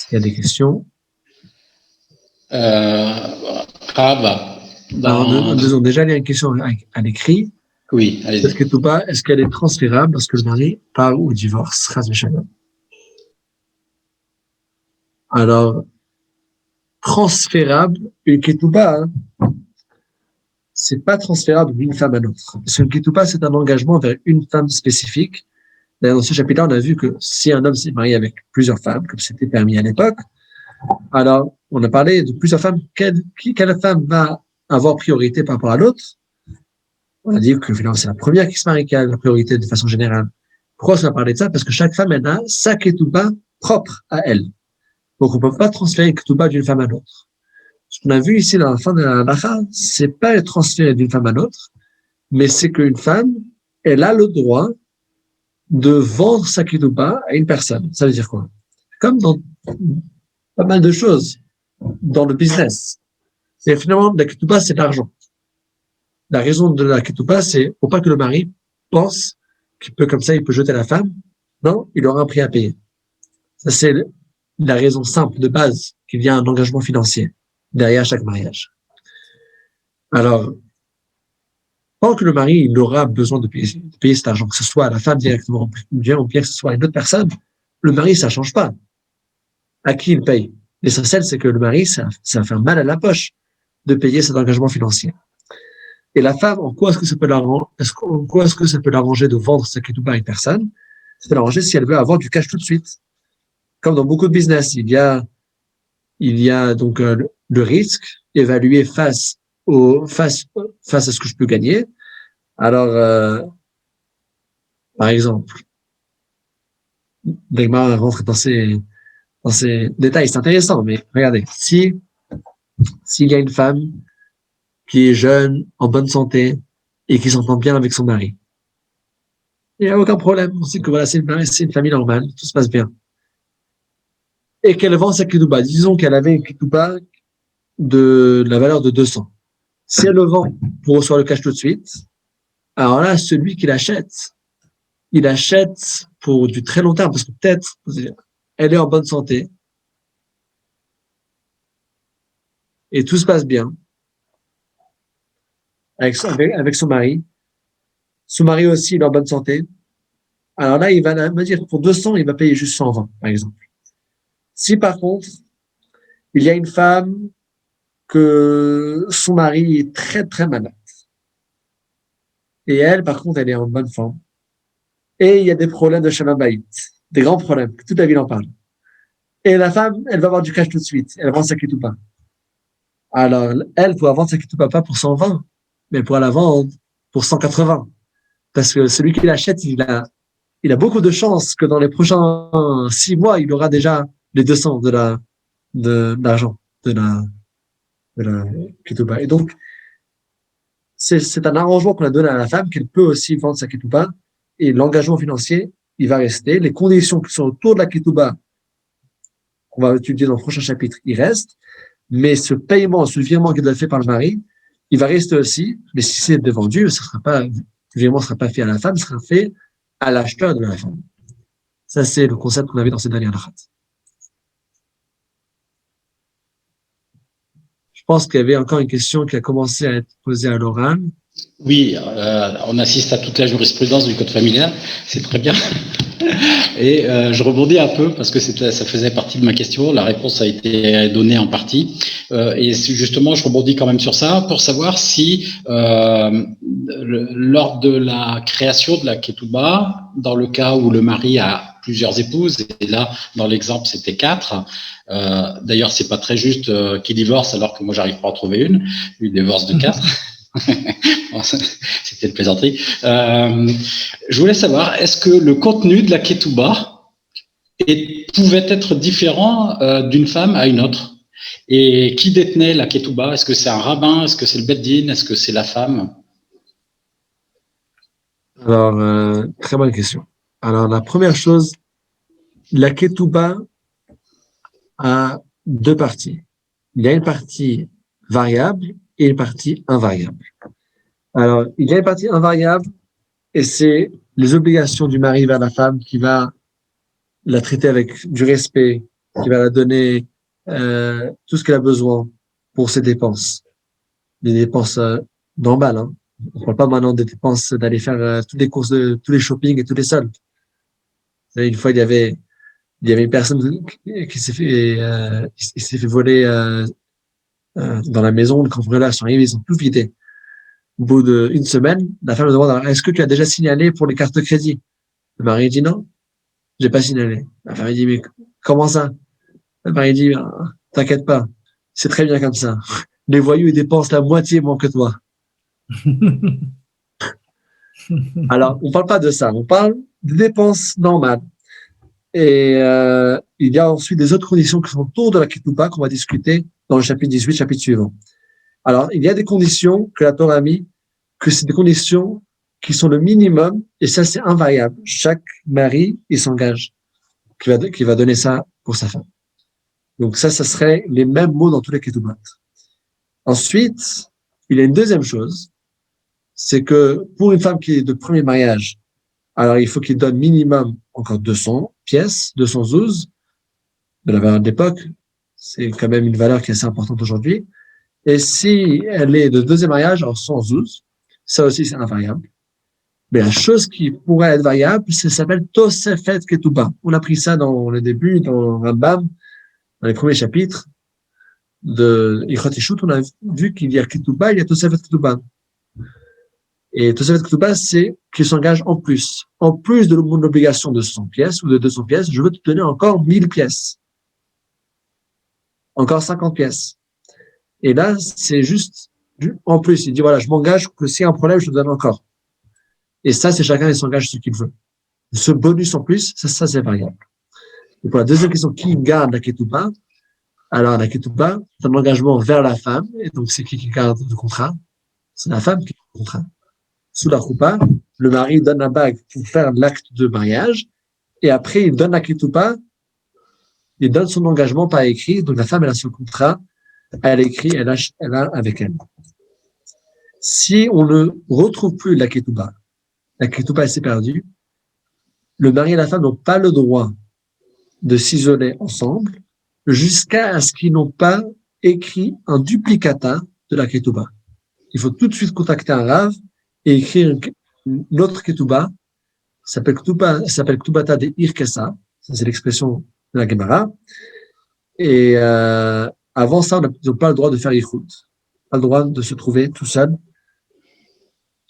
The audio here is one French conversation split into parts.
Il y a des questions. Rav, Alors, déjà, il y a une question à l'écrit. Oui, allez-y. Est-ce qu'elle est transférable lorsque le mari part au divorce? Alors, transférable, une ketouba, c'est pas transférable d'une femme à l'autre. Parce qu'une ketouba, c'est un engagement vers une femme spécifique. D'ailleurs, dans ce chapitre-là, on a vu que si un homme s'est marié avec plusieurs femmes, comme c'était permis à l'époque, alors, on a parlé de plusieurs femmes. Quelle femme va avoir priorité par rapport à l'autre? On a dit que finalement, c'est la première qui se marie qui a la priorité de façon générale. Pourquoi on a parlé de ça? Parce que chaque femme, elle a sa ketouba propre à elle. Donc, on ne peut pas transférer une ketouba d'une femme à l'autre. Ce qu'on a vu ici dans la fin de la halakha, c'est pas être transféré d'une femme à l'autre, mais c'est qu'une femme, elle a le droit de vendre sa ketouba à une personne. Ça veut dire quoi? Comme dans pas mal de choses dans le business. C'est finalement, la ketouba, c'est l'argent. La raison de la ketouba, c'est pour pas que le mari pense qu'il peut comme ça, il peut jeter la femme. Non, il aura un prix à payer. Ça, c'est la raison simple de base qu'il y a un engagement financier derrière chaque mariage. Alors, tant que le mari il aura besoin de payer cet argent, que ce soit à la femme directement ou bien que ce soit à une autre personne, le mari, ça change pas. À qui il paye? L'essentiel, c'est que le mari, ça fait mal à la poche de payer cet engagement financier. Et la femme, en quoi est-ce que ça peut l'arranger de vendre sa ketouba à une personne? Ça peut l'arranger si elle veut avoir du cash tout de suite. Comme dans beaucoup de business, il y a donc le risque évalué face à ce que je peux gagner. Alors, par exemple, Dagmar rentre dans ces détails, c'est intéressant, mais regardez, s'il y a une femme qui est jeune, en bonne santé, et qui s'entend bien avec son mari, il n'y a aucun problème. On sait que voilà, c'est une famille normale, tout se passe bien. Et qu'elle vend sa ketouba. Disons qu'elle avait une ketouba de la valeur de 200. Si elle le vend pour recevoir le cash tout de suite, alors là, celui qui l'achète, il achète pour du très long terme, parce que peut-être, elle est en bonne santé, et tout se passe bien avec son mari. Son mari aussi, il est en bonne santé. Alors là, il va me dire pour 200, il va payer juste 120, par exemple. Si par contre, il y a une femme que son mari est très très malade, et elle, par contre, elle est en bonne forme, et il y a des problèmes de Shalom Bayit, des grands problèmes, que toute la ville en parle. Et la femme, elle va avoir du cash tout de suite, elle vend sa ketouba. Alors, elle pourra vendre sa ketouba pas pour 120, mais elle pourra la vendre pour 180. Parce que celui qui l'achète, il a beaucoup de chances que dans les prochains 6 mois, il aura déjà les 200 de l'argent, de la ketouba. Et donc, c'est un arrangement qu'on a donné à la femme qu'elle peut aussi vendre sa ketouba et l'engagement financier, il va rester. Les conditions qui sont autour de la ketouba, qu'on va étudier dans le prochain chapitre, il reste. Mais ce paiement, ce virement qui doit être fait par le mari, il va rester aussi. Mais si c'est vendu, le virement ne sera pas fait à la femme, ce sera fait à l'acheteur de la femme. Ça, c'est le concept qu'on avait dans cette dernière halakha. Je pense qu'il y avait encore une question qui a commencé à être posée à l'oral. Oui, on assiste à toute la jurisprudence du code familial, c'est très bien. Et je rebondis un peu parce que ça faisait partie de ma question. La réponse a été donnée en partie. Et justement, je rebondis quand même sur ça pour savoir si, lors de la création de la ketouba, dans le cas où le mari a plusieurs épouses, et là, dans l'exemple, c'était 4. D'ailleurs, c'est pas très juste qu'il divorce alors que moi, j'arrive pas à en trouver une. Lui, divorce de 4. C'était une plaisanterie. Je voulais savoir, est-ce que le contenu de la ketouba pouvait être différent d'une femme à une autre? Et qui détenait la ketouba? Est-ce que c'est un rabbin? Est-ce que c'est le beddin? Est-ce que c'est la femme? Alors, très bonne question. Alors, la première chose, la ketouba a 2 parties. Il y a une partie variable et une partie invariable. Alors, il y a une partie invariable et c'est les obligations du mari vers la femme qui va la traiter avec du respect, qui va la donner tout ce qu'elle a besoin pour ses dépenses. Les dépenses normales. Hein. On ne parle pas maintenant des dépenses d'aller faire toutes les courses, tous les shopping et tous les soldes. Une fois, il y avait une personne qui s'est fait voler dans la maison. Les cambrioleurs sont arrivés, ils ont tout vidé. Au bout d'une semaine, la femme me demande, est-ce que tu as déjà signalé pour les cartes de crédit? Le mari dit non, j'ai pas signalé. La femme dit, mais comment ça? Le mari dit, t'inquiète pas, c'est très bien comme ça. Les voyous, ils dépensent la moitié moins que toi. Alors, on parle pas de ça, on parle des dépenses normales. Et il y a ensuite des autres conditions qui sont autour de la ketouba qu'on va discuter dans le chapitre 18, chapitre suivant. Alors, il y a des conditions que la Torah a mis, que c'est des conditions qui sont le minimum, et ça, c'est invariable. Chaque mari, il s'engage, qui va donner ça pour sa femme. Donc ça serait les mêmes mots dans tous les ketubot. Ensuite, il y a une deuxième chose, c'est que pour une femme qui est de premier mariage, alors il faut qu'il donne minimum encore 200 pièces, 200 zouz, de la valeur de l'époque. C'est quand même une valeur qui est assez importante aujourd'hui. Et si elle est de deuxième mariage, alors 100 zouz, ça aussi c'est invariable. Mais la chose qui pourrait être variable, ça s'appelle Tosefet Ketouba. On a pris ça dans le début, dans Rambam, dans les premiers chapitres de Ichot et Shut, on a vu qu'il y a Ketouba, il y a Tosefet Ketouba. Et Tosefet Ketouba, c'est qu'il s'engage en plus. En plus de mon obligation de 100 pièces ou de 200 pièces, je veux te donner encore 1000 pièces. Encore 50 pièces. Et là, c'est juste en plus. Il dit, voilà, je m'engage que s'il y a un problème, je te donne encore. Et ça, c'est chacun, il s'engage ce qu'il veut. Ce bonus en plus, ça c'est variable. Et pour la deuxième question, qui garde la ketouba? Alors, la ketouba, c'est un engagement vers la femme. Et donc, c'est qui garde le contrat? C'est la femme qui garde le contrat. Sous la choupa, le mari donne la bague pour faire l'acte de mariage. Et après, il donne la ketouba. Il donne son engagement par écrit. Donc, la femme, elle a son contrat. Elle écrit, elle a avec elle. Si on ne retrouve plus la ketouba s'est perdue, le mari et la femme n'ont pas le droit de s'isoler ensemble jusqu'à ce qu'ils n'ont pas écrit un duplicata de la ketouba. Il faut tout de suite contacter un rave et écrire une autre ketouba, ça s'appelle ketubata de Irkesa, ça c'est l'expression de la Gemara, et avant ça, ils n'ont pas le droit de faire yichud, pas le droit de se trouver tout seul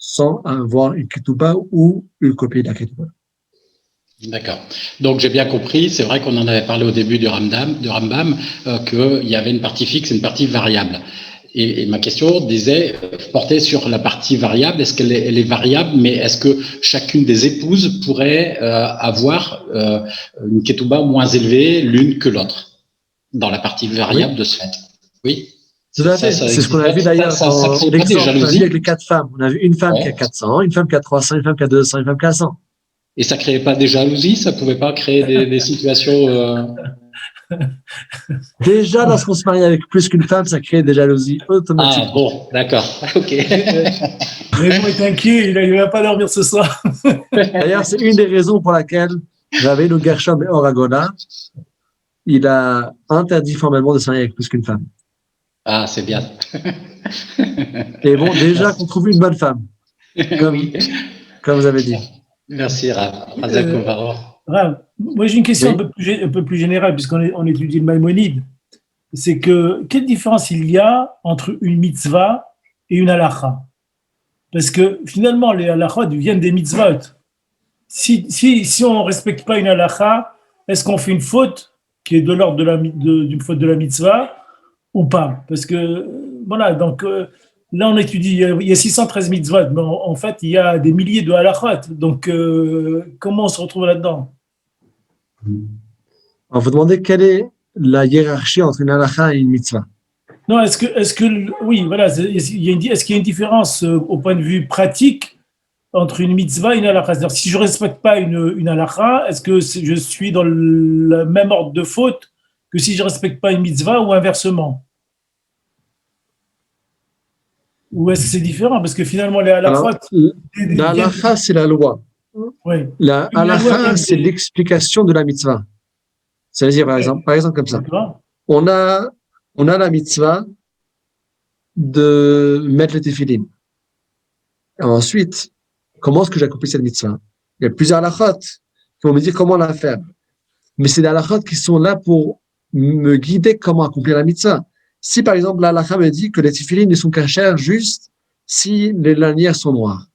sans avoir une ketouba ou une copie de la ketouba. D'accord. Donc j'ai bien compris, c'est vrai qu'on en avait parlé au début du Rambam, qu'il y avait une partie fixe et une partie variable. Et ma question portait sur la partie variable. Est-ce qu'elle est variable, mais est-ce que chacune des épouses pourrait avoir une ketouba moins élevée l'une que l'autre dans la partie variable de ce fait? Oui. Tout à fait. C'est ce qu'on a vu d'ailleurs dans l'exemple avec les 4 femmes. On a vu une femme qui a 400, une femme qui a 300, une femme qui a 200, une femme qui a 100. Et ça créait pas des jalousies? Ça pouvait pas créer des situations Déjà, lorsqu'on se marie avec plus qu'une femme, ça crée des jalousies automatiques. Ah bon, d'accord. Ok. Raymond est inquiet, il va pas dormir ce soir. D'ailleurs, c'est une des raisons pour laquelle j'avais le Gershom et Oragona, il a interdit formellement de se marier avec plus qu'une femme. Ah, c'est bien. Et bon, déjà qu'on trouve une bonne femme, comme vous avez dit. Merci, Rav. Rav, moi j'ai une question un peu plus générale, puisqu'on étudie le Maïmonide. C'est que, quelle différence il y a entre une mitzvah et une halakha? Parce que finalement, les halakhot viennent des mitzvot. Si on ne respecte pas une halakha, est-ce qu'on fait une faute qui est de l'ordre d'une faute de la mitzvah ou pas? Parce que, voilà, donc là on étudie, il y a 613 mitzvot, mais en fait il y a des milliers de halakhot. Donc comment on se retrouve là-dedans? On vous demandez quelle est la hiérarchie entre une halakha et une mitzvah. Non, oui, voilà, est-ce qu'il y a une différence au point de vue pratique entre une mitzvah et une halakha? C'est-à-dire, si je ne respecte pas une halakha, est-ce que je suis dans le même ordre de faute que si je ne respecte pas une mitzvah ou inversement? Ou est-ce que c'est différent? Parce que finalement, les halakha... La halakha, c'est la loi. Oui. La halakha, c'est l'explication de la mitzvah. C'est-à-dire, par exemple comme ça. On a la mitzvah de mettre le téphilin. Ensuite, comment est-ce que j'accomplis cette mitzvah? Il y a plusieurs halachot qui vont me dire comment la faire. Mais c'est des halachot qui sont là pour me guider comment accomplir la mitzvah. Si, par exemple, la halakha me dit que les téphilin ne sont cachers juste si les lanières sont noires.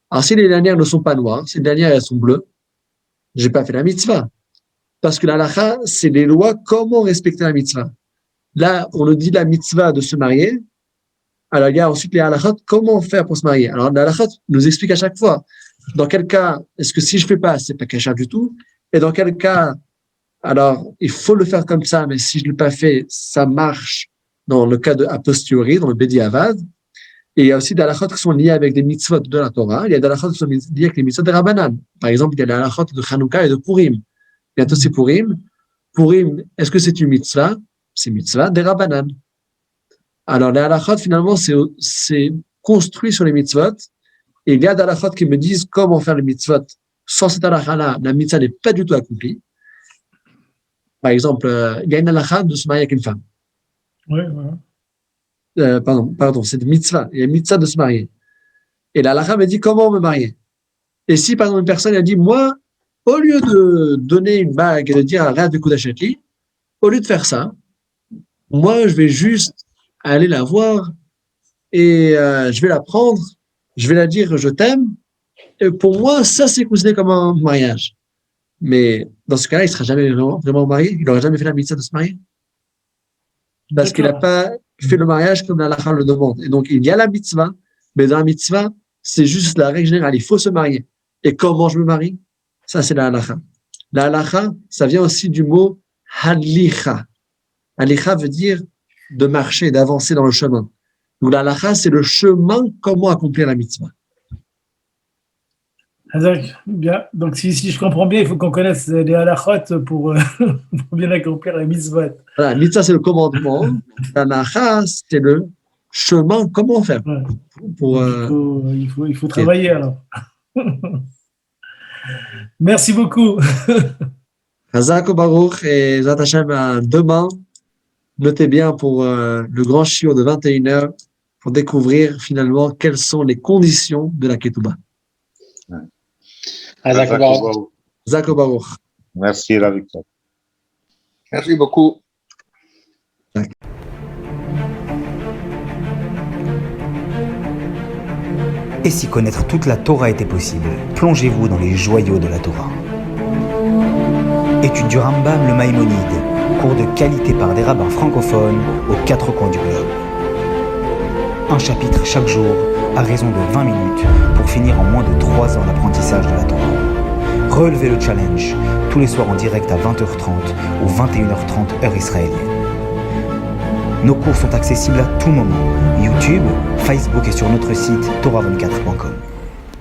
Alors, si les lanières ne sont pas noires, si les lanières elles sont bleues, j'ai pas fait la mitzvah. Parce que la halakha, c'est les lois, comment respecter la mitzvah. Là, on nous dit la mitzvah de se marier. Alors, il y a ensuite les halachot, comment faire pour se marier. Alors, la halachot nous explique à chaque fois, dans quel cas, est-ce que si je fais pas, c'est pas kasher du tout, et dans quel cas, alors, il faut le faire comme ça, mais si je l'ai pas fait, ça marche dans le cas de a posteriori, dans le Bedi Avad. Et il y a aussi des halachot qui sont liés avec des mitzvot de la Torah. Il y a des halachot qui sont liés avec les mitzvot de Rabbanan. Par exemple, il y a les halachot de Chanukah et de Purim. Bientôt, c'est Purim. Purim, est-ce que c'est une mitzvah? C'est mitzvah des Rabbanan. Alors, les halachot, finalement, c'est construit sur les mitzvot. Et il y a des halachot qui me disent comment faire les mitzvot. Sans cette halakha-là, la mitzvah n'est pas du tout accomplie. Par exemple, il y a une halakha de se marier avec une femme. Oui, voilà. Pardon, c'est une mitzvah. Il y a une mitzvah de se marier. Et la halakha me dit comment me marier. Et si, par exemple, une personne a dit, moi, au lieu de donner une bague et de dire arrête de Kudashati, au lieu de faire ça, moi, je vais juste aller la voir et je vais la prendre, je vais la dire je t'aime. Et pour moi, ça, c'est considéré comme un mariage. Mais dans ce cas-là, il ne sera jamais vraiment marié. Il n'aura jamais fait la mitzvah de se marier. Parce qu'il n'a pas fait le mariage comme la halakha le demande. Et donc, il y a la mitzvah, mais dans la mitzvah, c'est juste la règle générale. Il faut se marier. Et comment je me marie? Ça, c'est la halakha. La halakha, ça vient aussi du mot halicha. Halicha veut dire de marcher, d'avancer dans le chemin. Donc, la halakha, c'est le chemin, comment accomplir la mitzvah. Bien. Donc, si je comprends bien, il faut qu'on connaisse les halachot pour bien accomplir la mitzvah. Voilà, mitzvah, c'est le commandement. La halakha, c'est le chemin, comment faire. Ouais. Il faut travailler alors. Merci beaucoup. Hazak Baruch et Zat Hashem à demain. Notez bien pour le grand shiur de 21h pour découvrir finalement quelles sont les conditions de la ketouba. Hazak Baruch. Hazak Baruch. Merci, la Victor. Merci beaucoup. Et si connaître toute la Torah était possible, plongez-vous dans les joyaux de la Torah. Étude du Rambam, le Maïmonide, cours de qualité par des rabbins francophones aux 4 coins du globe. Un chapitre chaque jour, à raison de 20 minutes, pour finir en moins de 3 ans l'apprentissage de la Torah. Relevez le challenge, tous les soirs en direct à 20h30 ou 21h30 heure israélienne. Nos cours sont accessibles à tout moment, YouTube, Facebook et sur notre site torah24.com.